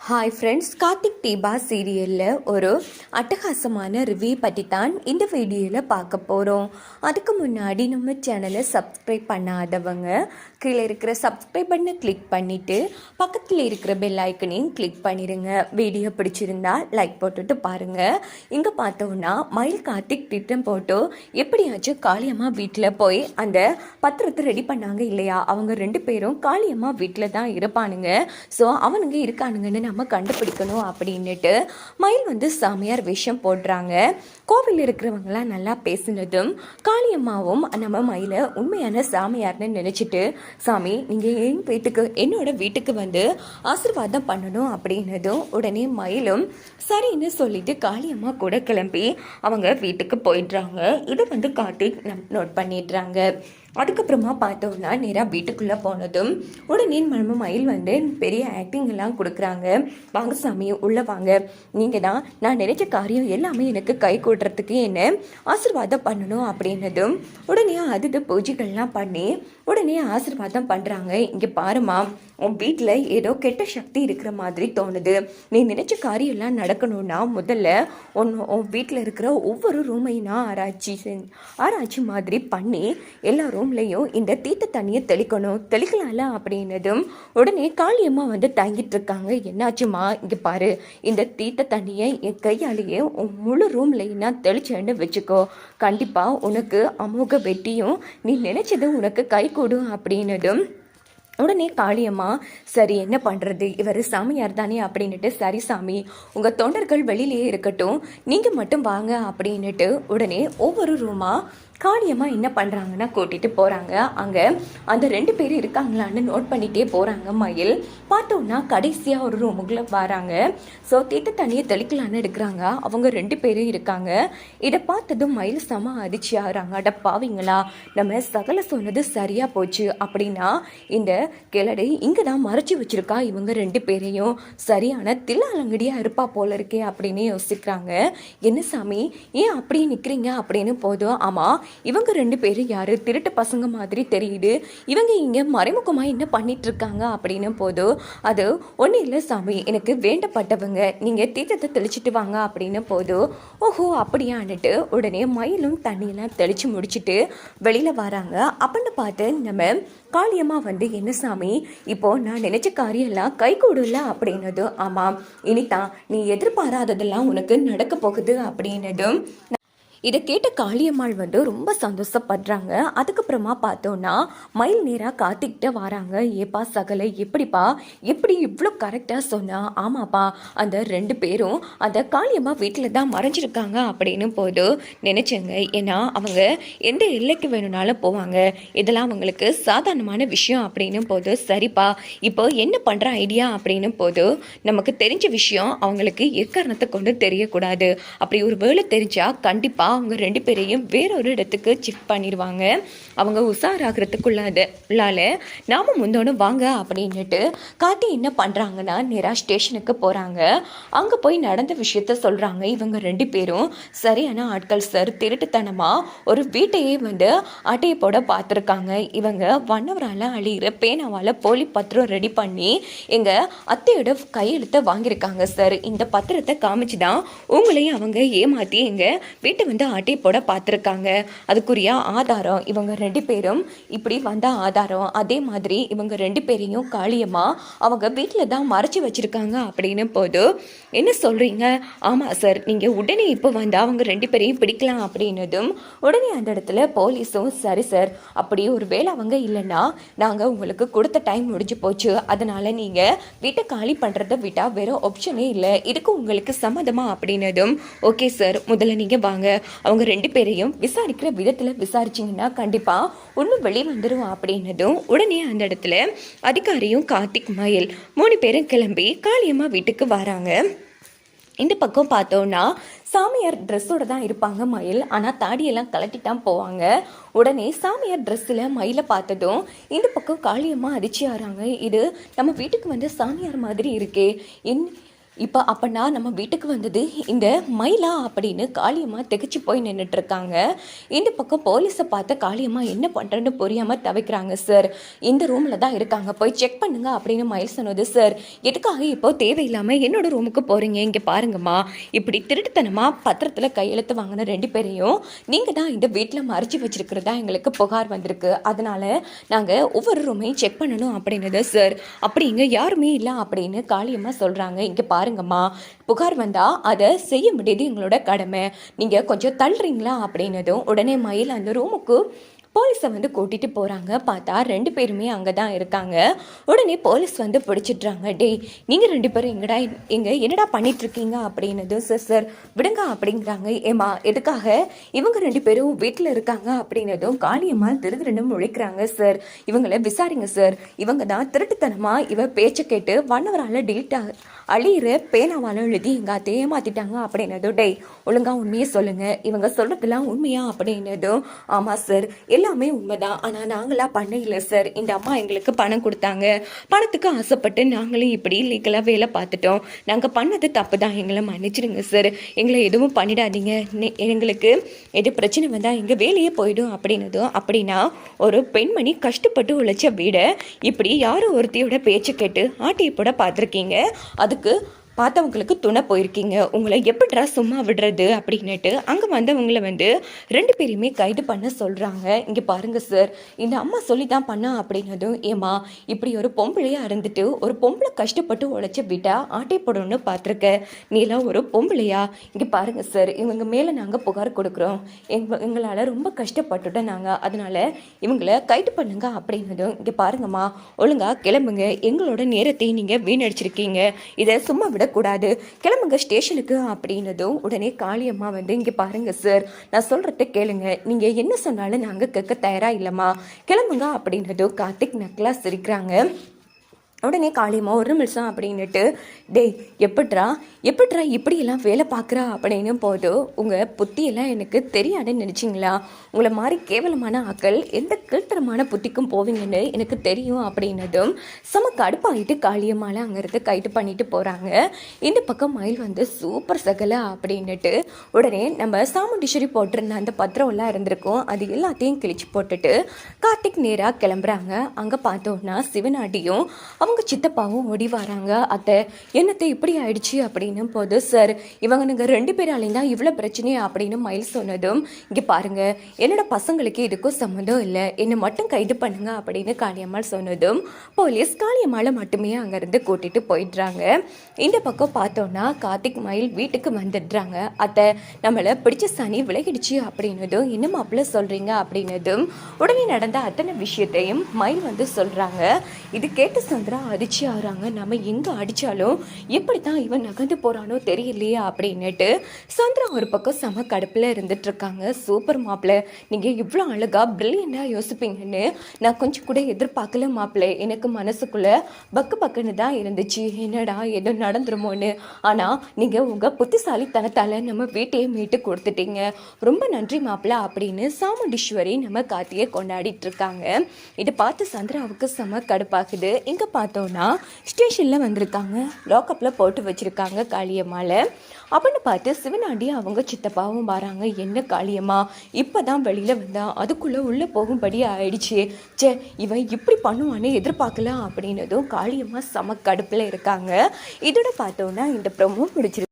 Hi friends, Karthik Deepa சீரியலில் ஒரு அட்டகாசமான ரிவ்யூ பற்றி தான் இந்த வீடியோவில் பார்க்க போகிறோம். அதுக்கு முன்னாடி நம்ம சேனலை சப்ஸ்கிரைப் பண்ணாதவங்க கீழே இருக்கிற சப்ஸ்கிரைப் பண்ண கிளிக் பண்ணிவிட்டு பக்கத்தில் இருக்கிற பெல் ஐக்கனையும் கிளிக் பண்ணிடுங்க. வீடியோ பிடிச்சிருந்தா லைக் போட்டுட்டு பாருங்கள். இங்கே பார்த்தோன்னா மயில் கார்த்திக் திட்டம் போட்டு எப்படியாச்சும் காளியம்மா வீட்டில் போய் அந்த பத்திரத்தை ரெடி பண்ணாங்க இல்லையா, அவங்க 2 பேரும் காளியம்மா வீட்டில் தான் இருப்பானுங்க. ஸோ அவனுங்க இருக்கானுங்கன்னு நம்ம கண்டுபிடிக்கணும் அப்படின்னுட்டு மயில் சாமியார் விஷயம் போடுறாங்க. கோவில் இருக்கிறவங்களாம் நல்லா பேசினதும் காளியம்மாவும் நம்ம மயிலை உண்மையான சாமியார்னு நினைச்சிட்டு, சாமி நீங்கள் என்னோட வீட்டுக்கு ஆசீர்வாதம் பண்ணணும் அப்படின்னதும் உடனே மயிலும் சரின்னு சொல்லிட்டு காளியம்மா கூட கிளம்பி அவங்க வீட்டுக்கு போயிடுறாங்க. இதை கார்த்திக் நோட் பண்ணிடுறாங்க. அதுக்கப்புறமா பார்த்தோம்னா நேராக வீட்டுக்குள்ளே போனதும் உடனே நம்ம மயில் பெரிய ஆக்டிங் எல்லாம் கொடுக்குறாங்க. வாங்க சாமி உள்ளே வாங்க, நீங்கள் தான் நான் நினைச்ச காரியம் எல்லாமே எனக்கு கை கூடுறதுக்கு என்ன ஆசீர்வாதம் பண்ணணும் அப்படின்னதும் உடனே அது பூஜைகள்லாம் பண்ணி உடனே ஆசீர்வாதம் பண்ணுறாங்க. இங்கே பாருமா, உன் வீட்டில் ஏதோ கெட்ட சக்தி இருக்கிற மாதிரி தோணுது. நீ நினைச்ச காரியெல்லாம் நடக்கணும்னா முதல்ல உன் வீட்டில் இருக்கிற ஒவ்வொரு ரூமையும் நான் ஆராய்ச்சி மாதிரி பண்ணி எல்லா ரூம்லையும் இந்த தீர்த்த தண்ணியை தெளிக்கலாம்ல அப்படின்னதும் உடனே காளியம்மா தங்கிட்டு இருக்காங்க. என்னாச்சுமா, இங்கே பாரு, இந்த தீர்த்த தண்ணியை என் கையாலேயே உன் முழு ரூம்லையும் நான் தெளிச்சேன்னு வச்சுக்கோ, கண்டிப்பாக உனக்கு அமோக வெட்டியும் நீ நினைச்சது உனக்கு கை கூடும் அப்படின்னதும் உடனே காளியம்மா சரி என்ன பண்ணுறது, இவர் சாமியார் தானே அப்படின்னுட்டு சரி சாமி உங்கள் தொண்டர்கள் வெளியிலேயே இருக்கட்டும், நீங்கள் மட்டும் வாங்க அப்படின்னுட்டு உடனே ஒவ்வொரு ரூமாக காளியம்மா என்ன பண்ணுறாங்கன்னா கூட்டிகிட்டு போகிறாங்க. அங்கே அந்த 2 பேர் இருக்காங்களான்னு நோட் பண்ணிகிட்டே போகிறாங்க. மயில் பார்த்தோன்னா கடைசியாக ஒரு ரூமுக்குள்ளே வராங்க. ஸோ தீர்த்த தண்ணியை தெளிக்கலான்னு எடுக்கிறாங்க. அவங்க 2 பேரும் இருக்காங்க. இதை பார்த்ததும் மயில் செம அதிர்ச்சி ஆகிறாங்க. அட பாவீங்களா, நம்ம சகல சொன்னது சரியாக போச்சு அப்படின்னா இந்த கிளடி இங்கே தான் மறைச்சி வச்சிருக்கா இவங்க 2 பேரையும், சரியான தில்லாலங்கடியாக இருப்பா போல இருக்கே அப்படின்னு யோசிக்கிறாங்க. என்ன சாமி ஏன் அப்படியே நிற்கிறீங்க அப்படின்னு போதும், ஆமாம் இவங்க 2 பேரும் யாரு, திருட்டு பசங்க மாதிரி தெரியுது, இவங்க இங்கே மறைமுகமாக என்ன பண்ணிட்டு இருக்காங்க அப்படின்னு போதும், அது ஒன்றும் இல்லை சாமி, எனக்கு வேண்டப்பட்டவங்க, நீங்கள் தீர்த்தத்தை தெளிச்சிட்டு வாங்க அப்படின்னு போதும். ஓஹோ அப்படியான்னுட்டு உடனே மயிலும் தண்ணியெல்லாம் தெளித்து முடிச்சுட்டு வெளியில் வராங்க. அப்படின்னு பார்த்து நம்ம காளியம்மா என்ன சாமி இப்போ நான் நினைச்ச காரியம் எல்லாம் கை கூடல அப்படின்னது, ஆமாம் இனிதான் நீ எதிர்பாராததெல்லாம் உனக்கு நடக்க போகுது அப்படின்னதும் இதை கேட்ட காளியம்மாள் ரொம்ப சந்தோஷப்படுறாங்க. அதுக்கப்புறமா பார்த்தோன்னா மயில் நேராக காத்திக்கிட்ட வராங்க. ஏப்பா சகலை, எப்படிப்பா எப்படி இவ்வளோ கரெக்டாக சொன்னா, ஆமாப்பா அந்த 2 பேரும் அந்த காளியம்மா வீட்டில் தான் மறைஞ்சிருக்காங்க அப்படின்னு போது நினைச்சேங்க. ஏன்னா அவங்க எந்த எல்லைக்கு வேணும்னாலும் போவாங்க, இதெல்லாம் அவங்களுக்கு சாதாரணமான விஷயம் அப்படின்னு போது, சரிப்பா இப்போ என்ன பண்ணுற ஐடியா அப்படின்னு போது, நமக்கு தெரிஞ்ச விஷயம் அவங்களுக்கு எக்காரணத்தை கொண்டு தெரியக்கூடாது, அப்படி ஒரு வேளை தெரிஞ்சா கண்டிப்பாக அவங்க 2 பேரையும் வேறொரு இடத்துக்கு ஷிஃப்ட் பண்ணிடுவாங்க. அவங்க உஷாராகிறதுக்குள்ளால நாம முந்தோன்னு வாங்க அப்படின்னுட்டு காட்டி என்ன பண்ணுறாங்கன்னா நேராக ஸ்டேஷனுக்கு போகிறாங்க. அங்கே போய் நடந்த விஷயத்த சொல்கிறாங்க. இவங்க 2 பேரும் சரியான ஆட்கள் சார், திருட்டுத்தனமாக ஒரு வீட்டையே அட்டையை போட பார்த்துருக்காங்க. இவங்க வண்ணவரால் அழிகிற பேனாவால் போலி பத்திரம் ரெடி பண்ணி எங்கள் அத்தையோட கையெழுத்தை வாங்கியிருக்காங்க சார். இந்த பத்திரத்தை காமிச்சு தான் உங்களையும் அவங்க ஏமாற்றி எங்கள் வீட்டை ஆட்டை போட பார்த்துருக்காங்க. அதுக்குரிய ஆதாரம் இவங்க 2 பேரும் இப்படி வந்த ஆதாரம், அதே மாதிரி இவங்க 2 பேரையும் காளியம்மா அவங்க வீட்டில் தான் மறைச்சி வச்சுருக்காங்க அப்படின்னு போது, என்ன சொல்கிறீங்க? ஆமாம் சார், நீங்கள் உடனே இப்போ அவங்க 2 பேரையும் பிடிக்கலாம் அப்படின்னதும் உடனே அந்த இடத்துல போலீஸும் சரி சார், அப்படி ஒரு வேளை அவங்க இல்லைன்னா நாங்கள் உங்களுக்கு கொடுத்த டைம் முடிஞ்சு போச்சு, அதனால் நீங்கள் வீட்டை காலி பண்ணுறதை விட்டால் வேறு ஆப்ஷனே இல்லை, இதுக்கு உங்களுக்கு சம்மதமா அப்படின்னதும் ஓகே சார், முதல்ல நீங்கள் வாங்க, அவங்க 2 பேரையும் விசாரிக்கிற விதத்தில் விசாரிச்சிங்கன்னா கண்டிப்பாக ஒன்றும் வெளியே வந்துடும் அப்படின்னதும் உடனே அந்த இடத்துல அதிகாரியும் கார்த்திக் மயில் 3 பேரும் கிளம்பி காளியம்மா வீட்டுக்கு வராங்க. இந்த பக்கம் பார்த்தோன்னா சாமியார் ட்ரெஸ்ஸோடு தான் இருப்பாங்க மயில், ஆனால் தாடியெல்லாம் கலட்டித்தான் போவாங்க. உடனே சாமியார் ட்ரெஸ்ஸில் மயிலை பார்த்ததும் இந்த பக்கம் காளியம்மா அதிர்ச்சி ஆகிறாங்க. இது நம்ம வீட்டுக்கு சாமியார் மாதிரி இருக்கே, இப்போ அப்போனா நம்ம வீட்டுக்கு வந்தது இந்த மயிலா அப்படின்னு காளியம்மா திகச்சு போய் நின்றுட்டு இருக்காங்க. இந்த பக்கம் போலீஸை பார்த்த காளியம்மா என்ன பண்ணுறேன்னு புரியாமல் தவிக்கிறாங்க. சார் இந்த ரூமில் தான் இருக்காங்க, போய் செக் பண்ணுங்க அப்படின்னு மயில் சொன்னது. சார் எதுக்காக இப்போ தேவையில்லாமல் என்னோட ரூமுக்கு போகிறீங்க? இங்கே பாருங்கம்மா, இப்படி திருட்டுத்தனமாக பத்திரத்தில் கையெழுத்து வாங்கின 2 பேரையும் நீங்கள் தான் இந்த வீட்டில் மறைச்சி வச்சிருக்கிறதா எங்களுக்கு புகார் வந்திருக்கு. அதனால நாங்கள் ஒவ்வொரு ரூமையும் செக் பண்ணணும் அப்படின்னது. சார் அப்படி இங்கே யாருமே இல்லை அப்படின்னு காளியம்மா சொல்கிறாங்க. இங்கே பாருங்கம்மா, புகார் வந்தால் அதை செய்ய வேண்டியது எங்களோட கடமை, நீங்கள் கொஞ்சம் தள்ளுறீங்களா அப்படின்னதும் உடனே மயில் அந்த ரூமுக்கு போலீஸை வந்து கூட்டிகிட்டு போகிறாங்க. பார்த்தா 2 பேருமே அங்கே தான் இருக்காங்க. உடனே போலீஸ் வந்து பிடிச்சிட்றாங்க. டேய் நீங்கள் 2 பேரும் என்னடா பண்ணிகிட்ருக்கீங்க அப்படின்னதும் சார் விடுங்க அப்படிங்கிறாங்க. ஏமா எதுக்காக இவங்க 2 பேரும் வீட்டில் இருக்காங்க அப்படின்னதும் காளியம்மா திருன்னு முழிக்கிறாங்க. சார் இவங்களை விசாரிங்க சார், இவங்க தான் திருட்டுத்தனமாக இவ பேச்சை கேட்டு வண்ணவரால் அழியிற பேனாவால் எழுதி எங்கள் அத்தையே மாற்றிட்டாங்க அப்படின்னதும். டேய் ஒழுங்காக உண்மையை சொல்லுங்கள், இவங்க சொல்கிறதுலாம் உண்மையா அப்படின்னதும். ஆமாம் சார் எல்லாமே உண்மைதான், ஆனால் நாங்களாம் பண்ண இல்லை சார். இந்த அம்மா எங்களுக்கு பணம் கொடுத்தாங்க, பணத்துக்கு ஆசைப்பட்டு நாங்களும் இப்படி லீகலாக வேலை பார்த்துட்டோம். நாங்கள் பண்ணது தப்பு தான், எங்களை மன்னிச்சிடுங்க சார், எங்களை எதுவும் பண்ணிடாதீங்க, எங்களுக்கு எது பிரச்சனை வந்தால் எங்கள் வேலையே போயிடும் அப்படின்னதும். அப்படின்னா ஒரு பெண்மணி கஷ்டப்பட்டு உழைச்ச வீடை இப்படி யாரும் ஒருத்தியோட பேச்சை கேட்டு ஆட்டியை போட பார்த்துருக்கீங்க, அதுக்கு பார்த்தவங்களுக்கு துணை போயிருக்கீங்க, உங்களை எப்படிடா சும்மா விடுறது அப்படின்னுட்டு அங்கே வந்தவங்களை வந்து 2 பேரையுமே கைது பண்ண சொல்கிறாங்க. இங்கே பாருங்கள் சார், இந்த அம்மா சொல்லி தான் பண்ணா அப்படின்னதும். ஏமா இப்படி ஒரு பொம்பளையாக இருந்துட்டு ஒரு பொம்பளை கஷ்டப்பட்டு உழைச்ச வீட்டா ஆட்டை போடணும்னு பார்த்துருக்க, நீலாம் ஒரு பொம்பளையா? இங்கே பாருங்கள் சார், இவங்க மேலே நாங்கள் புகார் கொடுக்குறோம், எங்களால் ரொம்ப கஷ்டப்பட்டுட்டோம் நாங்கள், அதனால் இவங்களை கைது பண்ணுங்க அப்படின்னதும். இங்கே பாருங்கம்மா ஒழுங்காக கிளம்புங்க, எங்களோட நேரத்தை நீங்கள் வீணடிச்சிருக்கீங்க, இதை சும்மா விட கூடாது, கிளம்புங்க ஸ்டேஷனுக்கு அப்படின்னதும். உடனே காளியம்மா வந்து இங்கே பாருங்க சார், நான் சொல்கிறத கேளுங்க, நீங்கள் என்ன சொன்னாலும் நாங்கள் கேட்க தயாராக இல்லைம்மா, கிளம்புங்க அப்படின்னதும். கார்த்திக் நக்கலா சிரிக்கிறாங்க. உடனே காளியம்மா ஒரு நிமிஷம் அப்படின்னுட்டு, டேய் எப்பட்றா இப்படியெல்லாம் வேலை பார்க்குறா அப்படின்னு போதும், உங்கள் புத்தியெல்லாம் எனக்கு தெரியாதுன்னு நினச்சிங்களா? உங்களை மாதிரி கேவலமான ஆக்கள் எந்த கீழ்த்தரமான புத்திக்கும் போவீங்கன்னு எனக்கு தெரியும் அப்படின்னதும் கடுப்பாகிட்டு காளியம்மால அங்கேருந்து கைது பண்ணிட்டு போகிறாங்க. இந்த பக்கம் மயில் வந்து சூப்பர் சகலை அப்படின்னுட்டு உடனே நம்ம சாமுண்டீஸ்வரி போட்டிருந்த அந்த பத்திரம்லாம் இருந்திருக்கும், அது எல்லாத்தையும் கிழிச்சு போட்டுட்டு கார்த்திக் நேராக கிளம்புறாங்க. அங்கே பார்த்தோன்னா சிவனாட்டியும் அவங்க சித்தப்பாவும் ஓடி வராங்க. அத்தை என்னத்தை இப்படி ஆயிடுச்சு அப்படின்னு போது. சார் இவங்க நீங்கள் 2 பேராலையும் தான் இவ்வளோ பிரச்சனையா அப்படின்னு மயில் சொன்னதும். இங்கே பாருங்க, என்னோட பசங்களுக்கு இதுக்கும் சம்மந்தம் இல்லை, என்னை மட்டும் கைது பண்ணுங்க அப்படின்னு காளியம்மாள் சொன்னதும் போலீஸ் காளியம்மாளை மட்டுமே அங்கேருந்து கூட்டிட்டு போயிடுறாங்க. இந்த பக்கம் பார்த்தோன்னா கார்த்திக் மயில் வீட்டுக்கு வந்துடுறாங்க. அத்தை நம்மளை பிடிச்ச சனி விலகிடுச்சு அப்படின்னதும். இன்னும் மாப்பிள்ள சொல்கிறீங்க அப்படின்னதும். உடனே நடந்த அத்தனை விஷயத்தையும் மயில் வந்து சொல்கிறாங்க. இது கேட்டு சந்திரா அதிர்ச்சி ஆகிறாங்க. நம்ம எங்கே அடித்தாலும் எப்படி தான் இவன் நகர்ந்து போகிறானோ தெரியலையா அப்படின்னுட்டு சந்திரா ஒரு பக்கம் செம கடுப்பில் இருந்துட்டு இருக்காங்க. சூப்பர் மாப்பிள்ளை, நீங்கள் இவ்வளோ அழகாக பிரில்லியண்டாக யோசிப்பீங்கன்னு நான் கொஞ்சம் கூட எதிர்பார்க்கல மாப்பிள்ளை, எனக்கு மனசுக்குள்ளே பக்குன்னு தான் இருந்துச்சு, என்னடா ஏதோ நடந்துருமோன்னு. ஆனால் நீங்கள் உங்கள் புத்திசாலித்தனத்தால் நம்ம வீட்டையே மீட்டு கொடுத்துட்டீங்க, ரொம்ப நன்றி மாப்பிள்ளை அப்படின்னு சாமுண்டீஸ்வரி நம்ம கார்த்தியை கொண்டாடிட்டு இருக்காங்க. இதை பார்த்து சந்திராவுக்கு செம கடுப்பாகுது. இங்கே பார்த்தோன்னா ஸ்டேஷனில் வந்திருக்காங்க, லாக்கப்பில் போட்டு வச்சுருக்காங்க காளியம்மாவை. அப்படின்னு பார்த்து சிவனாண்டி அவங்க சித்தப்பாவும் வராங்க. என்ன காளியம்மா இப்போ தான் வெளியில் வந்தா, அதுக்குள்ளே உள்ளே போகும்படி ஆயிடுச்சு, சே இவன் இப்படி பண்ணுவான்னு எதிர்பார்க்கலாம் அப்படின்னதும் காளியம்மா செம கடுப்பில் இருக்காங்க. இதோட பார்த்தோன்னா இந்த ப்ரோமோ பிடிச்சிருக்கு.